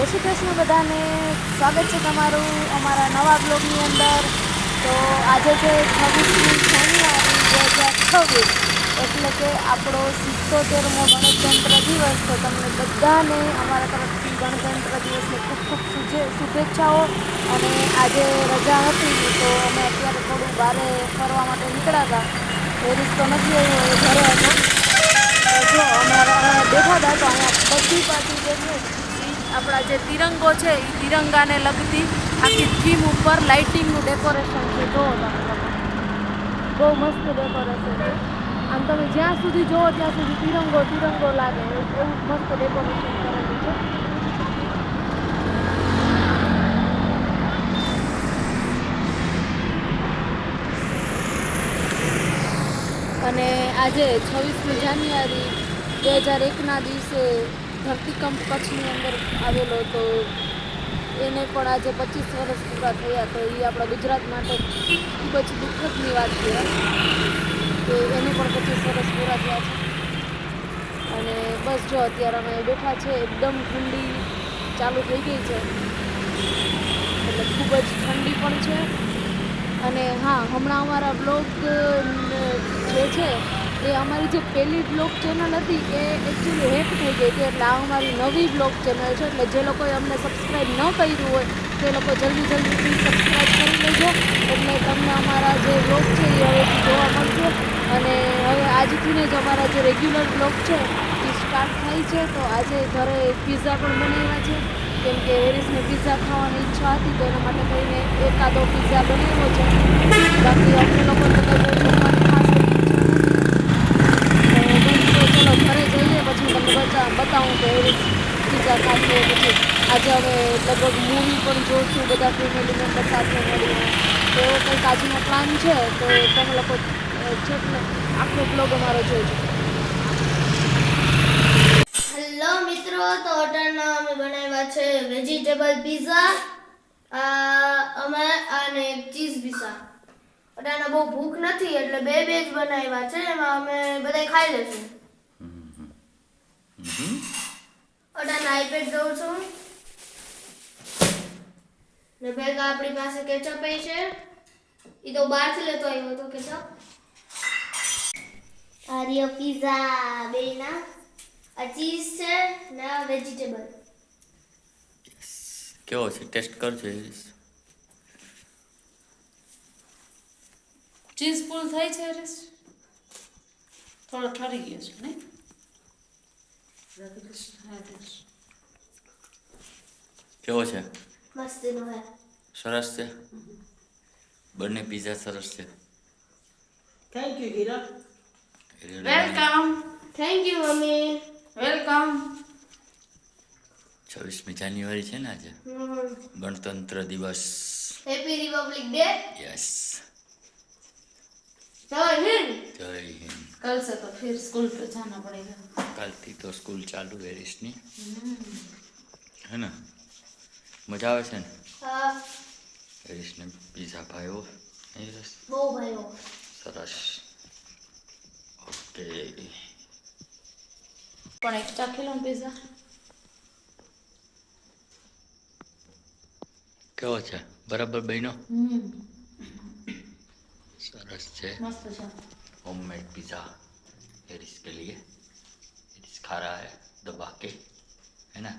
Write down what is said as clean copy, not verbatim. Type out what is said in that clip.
જય શ્રી કૃષ્ણ બધાને. સ્વાગત છે તમારું અમારા નવા બ્લોગની અંદર. તો આજે છે 26મી જાન્યુઆરી 2026, એટલે કે આપણો 77મો ગણતંત્ર દિવસ. તો તમને બધાને અમારા તરફથી ગણતંત્ર દિવસની ખૂબ ખૂબ શુભેચ્છાઓ. અને આજે રજા હતી તો અમે અત્યારે થોડું બહાર ફરવા માટે નીકળ્યા હતા. હેરીસ તો નથી આવ્યો, એ ઘરે હતો. તો જો અમે બેઠા હતા તો અહીંયા બધી પાર્ટી જે છે આપણા જે તિરંગો છે એ તિરંગાને લગતી આખી થીમ ઉપર લાઇટિંગનું ડેકોરેશન છે. જો તમે બહુ મસ્ત ડેકોરેશન છે. આમ તમે જ્યાં સુધી જોવો ત્યાં સુધી તિરંગો તિરંગો લાગે એવું મસ્ત ડેકોરેશન કરેલું છે. અને આજે 26મી જાન્યુઆરી 2001ના દિવસે ધરતીકંપ કચ્છની અંદર આવેલો હતો. એને પણ આજે 25 વર્ષ પૂરા થયા. તો એ આપણા ગુજરાત માટે ખૂબ જ દુઃખદની વાત કહેવાય કે એને પણ 25 વર્ષ પૂરા થયા છે. અને બસ જો અત્યારે અમે બેઠા છે, એકદમ ઠંડી ચાલુ થઈ ગઈ છે, એટલે ખૂબ જ ઠંડી પણ છે. અને હા, હમણાં અમારા બ્લોગ જે છે એ અમારી જે પહેલી બ્લોગ ચેનલ હતી એ એકચ્યુઅલી હેક થઈ ગઈ હતી. એટલે આ અમારી નવી બ્લોગ ચેનલ છે. એટલે જે લોકોએ અમને સબસ્ક્રાઈબ ન કર્યું હોય તે લોકો જલ્દીથી સબસ્ક્રાઈબ કરી લેજો. એટલે તમને અમારા જે બ્લોગ છે એ હવેથી જોવા મળશે. અને હવે આજથી જ અમારા જે રેગ્યુલર બ્લોગ છે એ સ્ટાર્ટ થાય છે. તો આજે ઘરે પિઝા પણ બનાવ્યા છે, કેમ કે હેરીસને પિઝા ખાવાની ઈચ્છા હતી તો એના માટે થઈને એકાદો પિઝા બનાવ્યો છે. બાકી અમને લોકો તો કંઈ બહુ જમવાની ખાસ એવી ઈચ્છા નથી. તો બસ ચલો ઘરે જઈએ પછી તમને બતાવું કે હેરીસ પિઝા ખાશે. પછી આજે અમે લગભગ મૂવી પણ જોઈશું બધા ફેમિલી મેમ્બર સાથે મળીને. તો એવો કંઈક આજનો પ્લાન છે. તો તમે લોકો છે ને આખો બ્લોગ અમારો જોઈજો. હેલો મિત્રો, તો અટાણા અમે બનાવ્યા છે વેજીટેબલ પિઝા અમે અને ચીઝ પિઝા. અટાણા બહુ ભૂખ નથી એટલે બે જ બનાવ્યા છે. એમાં અમે બધા ખાઈ લેશું. અટાણા આઈપેડ જોઉં છું ને ભેગા આપણી પાસે કેચઅપ છે. એ તો બહારથી લેતો આવ્યો હતો કેચઅપ. આ રિયો પિઝા બેના, આ ચીઝ છે ને આ વેજીટેબલ. કેવો છે? ટેસ્ટ કરજો. ચીઝ ફૂલ થઈ છે હેરીસ? થોડો ઠરી ગયો છે નહીં? કેવો છે? મસ્તીનો હે. સરસ છે. બંને પિઝા સરસ છે. Thank you Hira. Welcome. Thank you મમ્મી. વેલકમ. 26મી જાન્યુઆરી છે ને આજે, ગણતંત્ર દિવસ. Happy republic day. યસ. જય હિન્દ. જય હિન્દ. कल से तो फिर स्कूल पे जाना पड़ेगा. કાલથી તો સ્કૂલ ચાલુ હેરીસની, હે ને? મજા આવે છે ને? હા, હેરીસને પિઝા ભાવ્યો? હેરીસ બહુ ભાઈઓ. સરસ. ઓકે. પણ એક્સ્ટ્રા કિલો પિઝા કેવો છે? બરાબર બન્યો? સરસ છે. મસ્ત છે. होममेड पिज़्ज़ा हेरिस के लिए। हेरिस खा रहा है दबा के, है ना?